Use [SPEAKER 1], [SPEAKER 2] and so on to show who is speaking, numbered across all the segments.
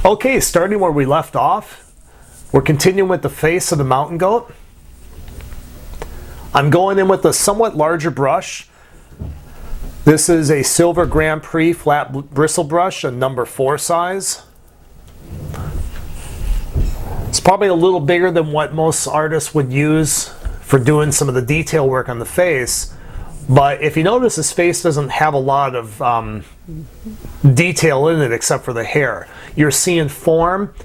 [SPEAKER 1] Okay, starting where we left off, we're continuing with the face of the mountain goat. I'm going in with a somewhat larger brush. This is a Silver Grand Prix flat bristle brush, a number 4 size. It's probably a little bigger than what most artists would use for doing some of the detail work on the face. But if you notice, his face doesn't have a lot of detail in it except for the hair. You're seeing form,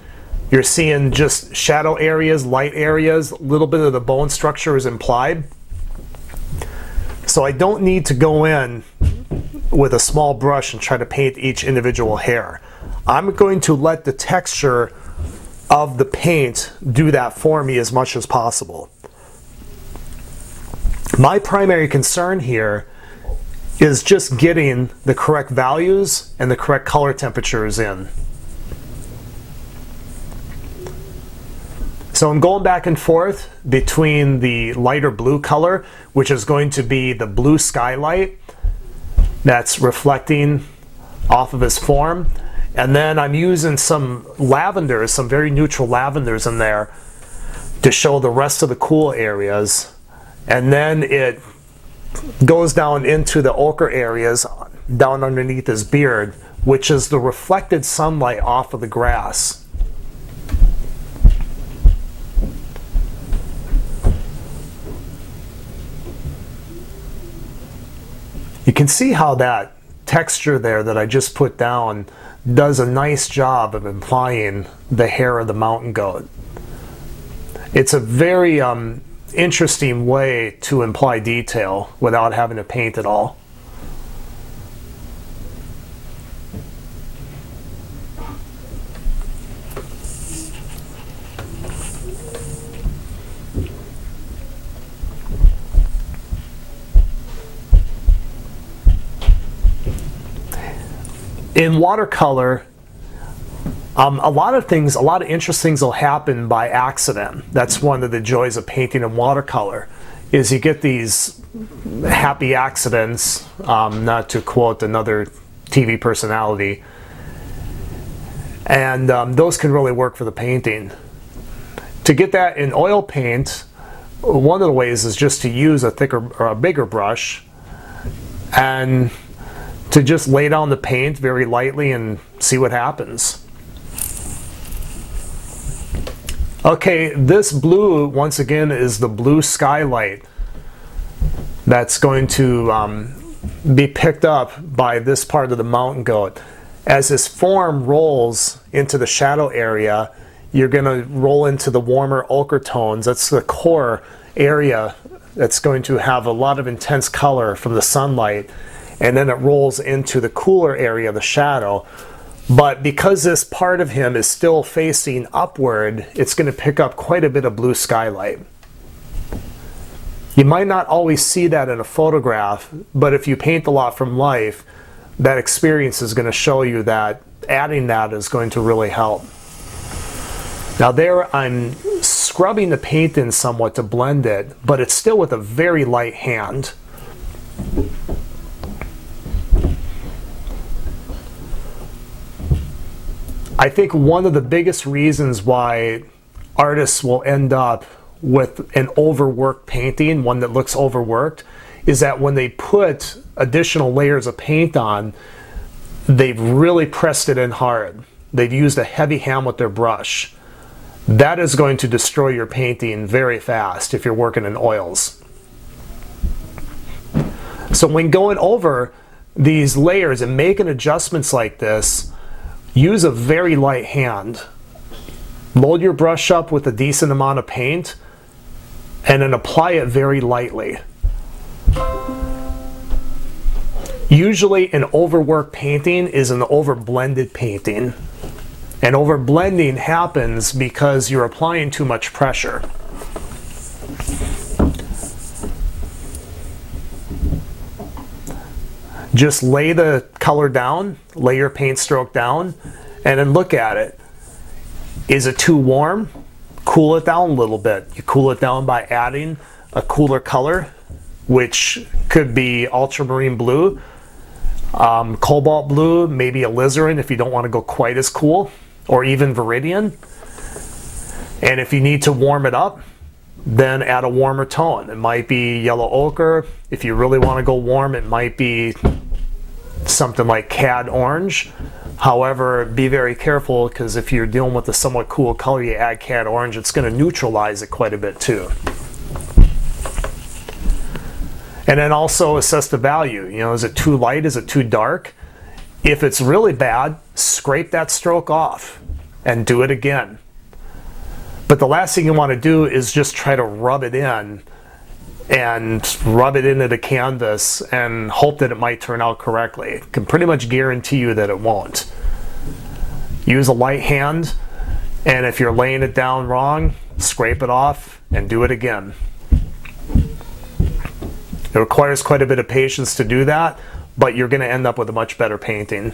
[SPEAKER 1] you're seeing just shadow areas, light areas, a little bit of the bone structure is implied. So I don't need to go in with a small brush and try to paint each individual hair. I'm going to let the texture of the paint do that for me as much as possible. My primary concern here is just getting the correct values and the correct color temperatures in. So I'm going back and forth between the lighter blue color, which is going to be the blue skylight that's reflecting off of his form, and then I'm using some lavenders, some very neutral lavenders in there to show the rest of the cool areas. And then it goes down into the ochre areas down underneath his beard, which is the reflected sunlight off of the grass. You can see how that texture there that I just put down does a nice job of implying the hair of the mountain goat. It's a very interesting way to imply detail without having to paint at all. In watercolor, a lot of interesting things will happen by accident. That's one of the joys of painting in watercolor, is you get these happy accidents, not to quote another TV personality, and those can really work for the painting. To get that in oil paint, one of the ways is just to use a thicker or a bigger brush and to just lay down the paint very lightly and see what happens. Okay, this blue, once again, is the blue skylight that's going to be picked up by this part of the mountain goat. As his form rolls into the shadow area, you're going to roll into the warmer ochre tones. That's the core area that's going to have a lot of intense color from the sunlight, and then it rolls into the cooler area of the shadow. But because this part of him is still facing upward, it's going to pick up quite a bit of blue skylight. You might not always see that in a photograph, but if you paint a lot from life, that experience is going to show you that adding that is going to really help. Now there, I'm scrubbing the paint in somewhat to blend it, but it's still with a very light hand. I think one of the biggest reasons why artists will end up with an overworked painting, one that looks overworked, is that when they put additional layers of paint on, they've really pressed it in hard. They've used a heavy hand with their brush. That is going to destroy your painting very fast if you're working in oils. So when going over these layers and making adjustments like this, use a very light hand. Load your brush up with a decent amount of paint and then apply it very lightly. Usually an overworked painting is an overblended painting. And overblending happens because you're applying too much pressure. Just lay the color down, lay your paint stroke down, and then look at it. Is it too warm? Cool it down a little bit. You cool it down by adding a cooler color, which could be ultramarine blue, cobalt blue, maybe alizarin if you don't want to go quite as cool. or even Viridian. And if you need to warm it up, then add a warmer tone. It might be yellow ochre. If you really want to go warm, it might be something like cad orange. However, be very careful, because if you're dealing with a somewhat cool color, you add cad orange, it's going to neutralize it quite a bit too. And then also assess the value. You know, is it too light? Is it too dark? If it's really bad, scrape that stroke off and do it again. But the last thing you want to do is just try to rub it in and rub it into the canvas and hope that it might turn out correctly. I can pretty much guarantee you that it won't. Use a light hand, and if you're laying it down wrong, scrape it off and do it again. It requires quite a bit of patience to do that, but you're going to end up with a much better painting.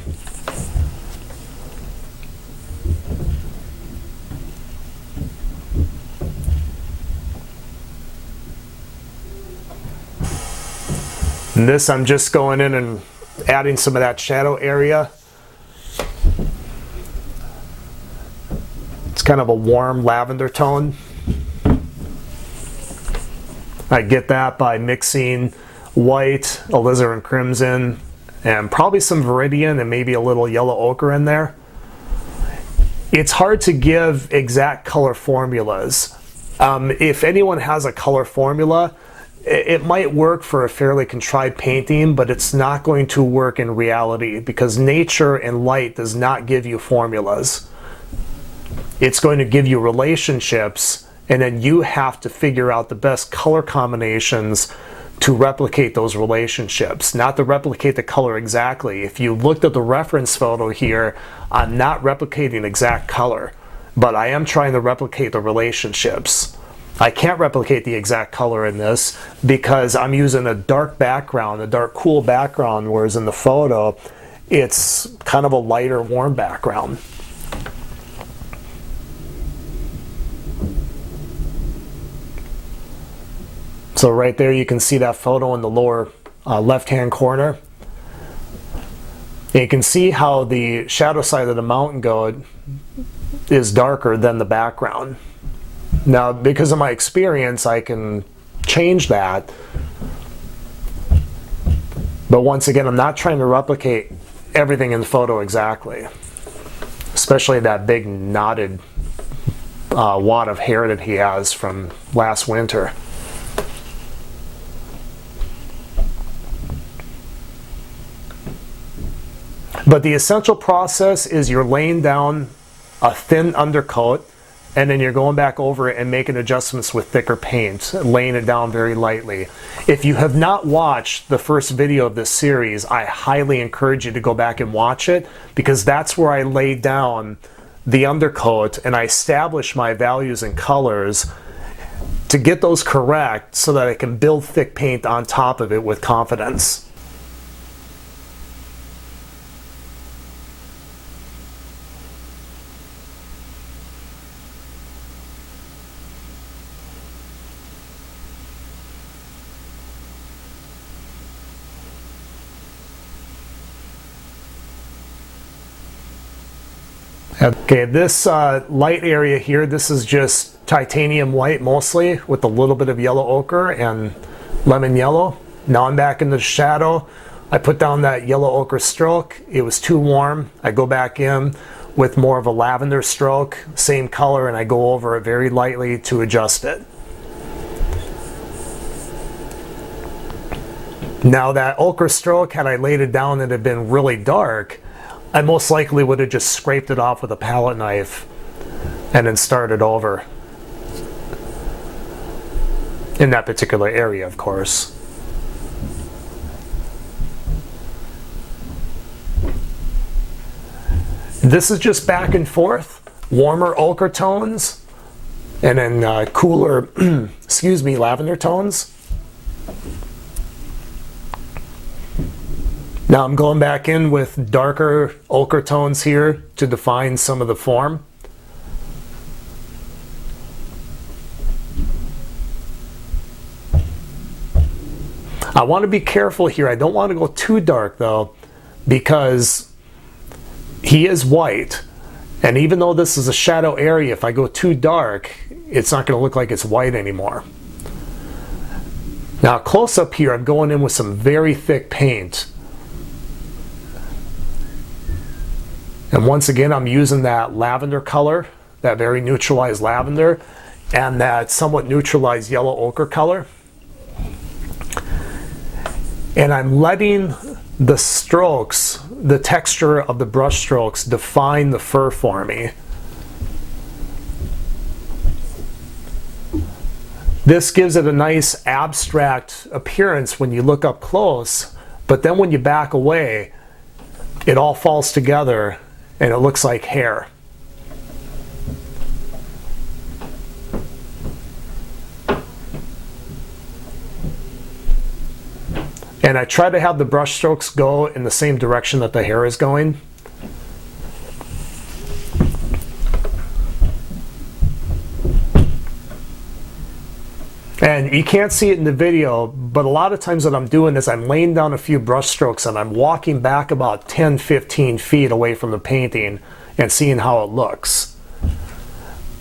[SPEAKER 1] And this, I'm just going in and adding some of that shadow area. It's kind of a warm lavender tone. I get that by mixing white, alizarin crimson, and probably some Viridian and maybe a little yellow ochre in there. It's hard to give exact color formulas. If anyone has a color formula, it might work for a fairly contrived painting, but it's not going to work in reality, because nature and light does not give you formulas. It's going to give you relationships, and then you have to figure out the best color combinations to replicate those relationships, not to replicate the color exactly. If you looked at the reference photo here, I'm not replicating exact color, but I am trying to replicate the relationships. I can't replicate the exact color in this because I'm using a dark background, a dark cool background, whereas in the photo it's kind of a lighter warm background. So right there you can see that photo in the lower left hand corner. And you can see how the shadow side of the mountain goat is darker than the background. Now, because of my experience, I can change that. But once again, I'm not trying to replicate everything in the photo exactly. Especially that big knotted wad of hair that he has from last winter. But the essential process is you're laying down a thin undercoat, and then you're going back over it and making adjustments with thicker paint, laying it down very lightly. If you have not watched the first video of this series, I highly encourage you to go back and watch it, because that's where I lay down the undercoat and I establish my values and colors to get those correct so that I can build thick paint on top of it with confidence. Okay, this light area here, this is just titanium white mostly, with a little bit of yellow ochre and lemon yellow. Now I'm back in the shadow. I put down that yellow ochre stroke. It was too warm. I go back in with more of a lavender stroke, same color, and I go over it very lightly to adjust it. Now that ochre stroke, had I laid it down and it had been really dark, I most likely would have just scraped it off with a palette knife and then started over. In that particular area, of course. This is just back and forth, warmer ochre tones, and then cooler, excuse me, lavender tones. Now I'm going back in with darker ochre tones here to define some of the form. I want to be careful here. I don't want to go too dark though, because he is white And even though this is a shadow area, if I go too dark, it's not going to look like it's white anymore. Now close up here, I'm going in with some very thick paint. And once again, I'm using that lavender color, that very neutralized lavender, and that somewhat neutralized yellow ochre color. And I'm letting the strokes, the texture of the brush strokes, define the fur for me. This gives it a nice abstract appearance when you look up close, but then when you back away, it all falls together and it looks like hair. And I try to have the brush strokes go in the same direction that the hair is going. And you can't see it in the video, but a lot of times what I'm doing is I'm laying down a few brush strokes and I'm walking back about 10-15 feet away from the painting and seeing how it looks.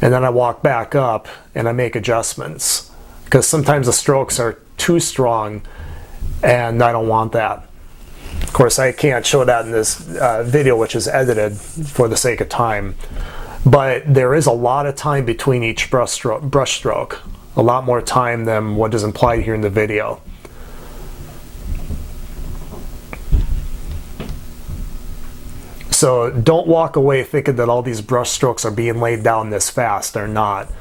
[SPEAKER 1] And then I walk back up and I make adjustments, because sometimes the strokes are too strong and I don't want that. Of course, I can't show that in this video, which is edited for the sake of time. But there is a lot of time between each brush stroke. A lot more time than what is implied here in the video. So don't walk away thinking that all these brush strokes are being laid down this fast. They're not.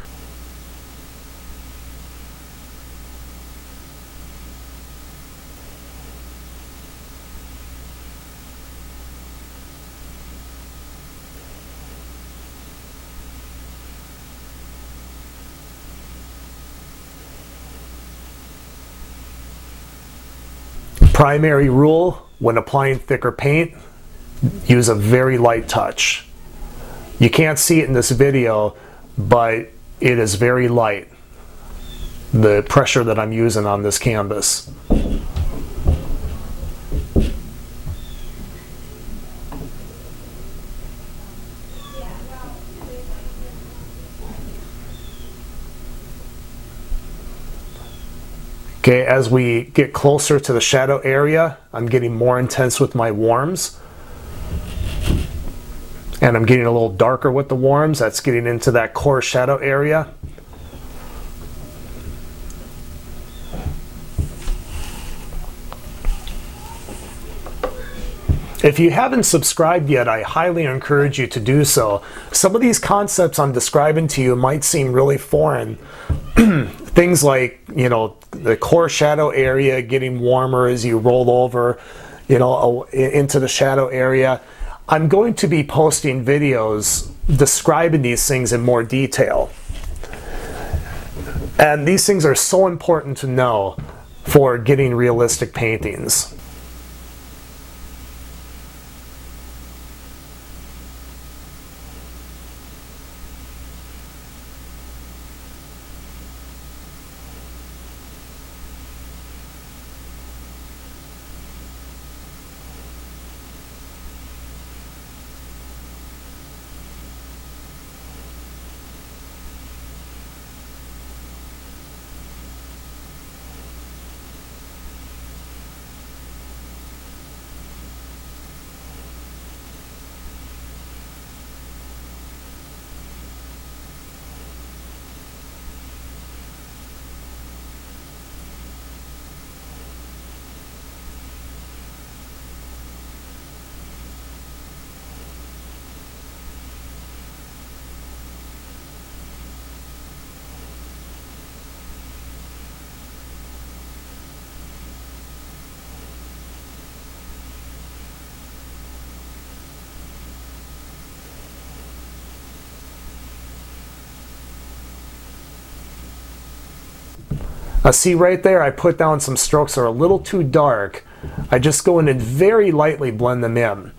[SPEAKER 1] Primary rule when applying thicker paint, use a very light touch. You can't see it in this video, but it is very light, the pressure that I'm using on this canvas. Okay, as we get closer to the shadow area, I'm getting more intense with my warms. And I'm getting a little darker with the warms. That's getting into that core shadow area. If you haven't subscribed yet, I highly encourage you to do so. Some of these concepts I'm describing to you might seem really foreign. Things like, you know, the core shadow area getting warmer as you roll over, you know, into the shadow area. I'm going to be posting videos describing these things in more detail. And these things are so important to know for getting realistic paintings. See right there, I put down some strokes that are a little too dark. I just go in and very lightly blend them in.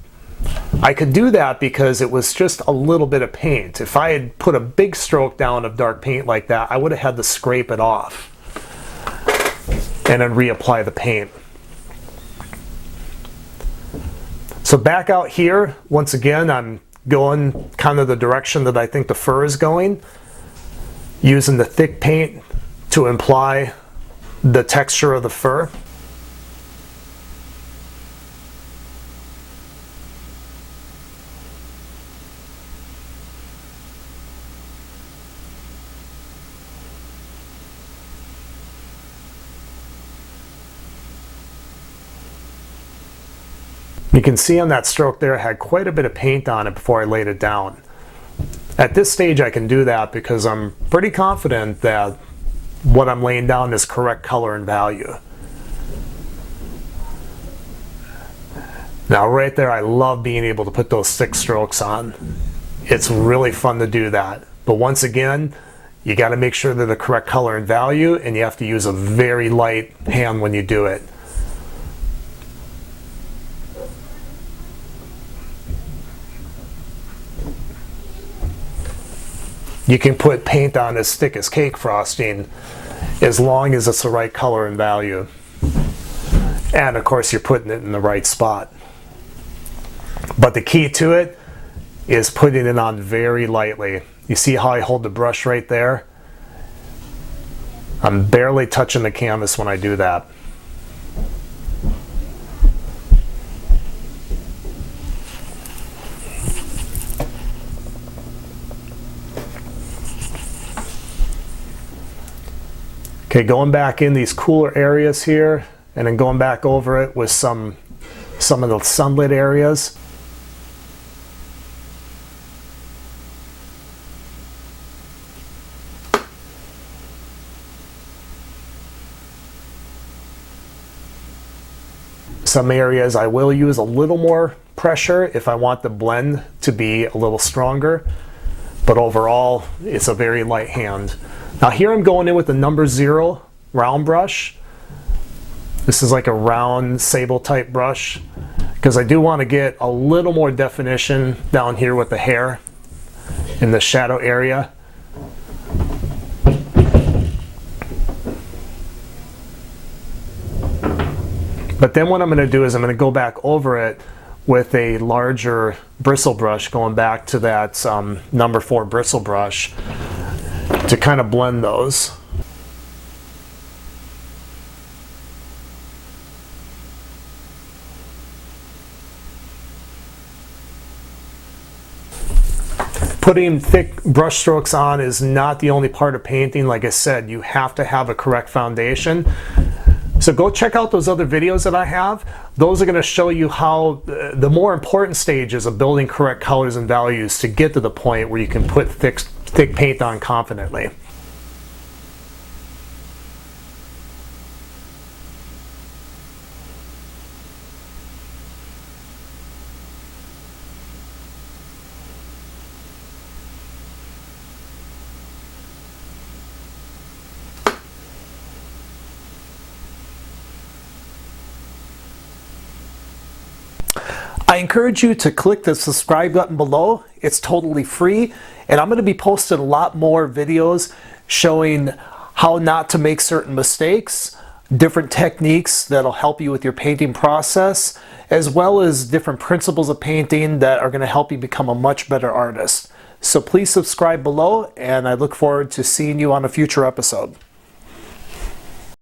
[SPEAKER 1] I could do that because it was just a little bit of paint. If I had put a big stroke down of dark paint like that, I would have had to scrape it off and then reapply the paint. So back out here, once again, I'm going kind of the direction that I think the fur is going, using the thick paint to imply the texture of the fur. You can see on that stroke there, it had quite a bit of paint on it before I laid it down. At this stage I can do that because I'm pretty confident that what I'm laying down is correct color and value. Now right there, I love being able to put those thick strokes on. It's really fun to do that. But once again, you got to make sure they're the correct color and value, and you have to use a very light hand when you do it. You can put paint on as thick as cake frosting as long as it's the right color and value. And of course you're putting it in the right spot. But the key to it is putting it on very lightly. You see how I hold the brush right there? I'm barely touching the canvas when I do that. Okay, going back in these cooler areas here, and then going back over it with some of the sunlit areas. Some areas I will use a little more pressure if I want the blend to be a little stronger, but overall it's a very light hand. Now here I'm going in with the number 0 round brush. This is like a round sable type brush because I do want to get a little more definition down here with the hair in the shadow area. But then what I'm going to do is I'm going to go back over it with a larger bristle brush, going back to that number 4 bristle brush, to kind of blend those. Putting thick brush strokes on is not the only part of painting. Like I said, you have to have a correct foundation. So go check out those other videos that I have. Those are going to show you how the more important stages of building correct colors and values to get to the point where you can put thick paint on confidently. I encourage you to click the subscribe button below. It's totally free, and I'm going to be posting a lot more videos showing how not to make certain mistakes, different techniques that'll help you with your painting process, as well as different principles of painting that are going to help you become a much better artist. So please subscribe below, and I look forward to seeing you on a future episode.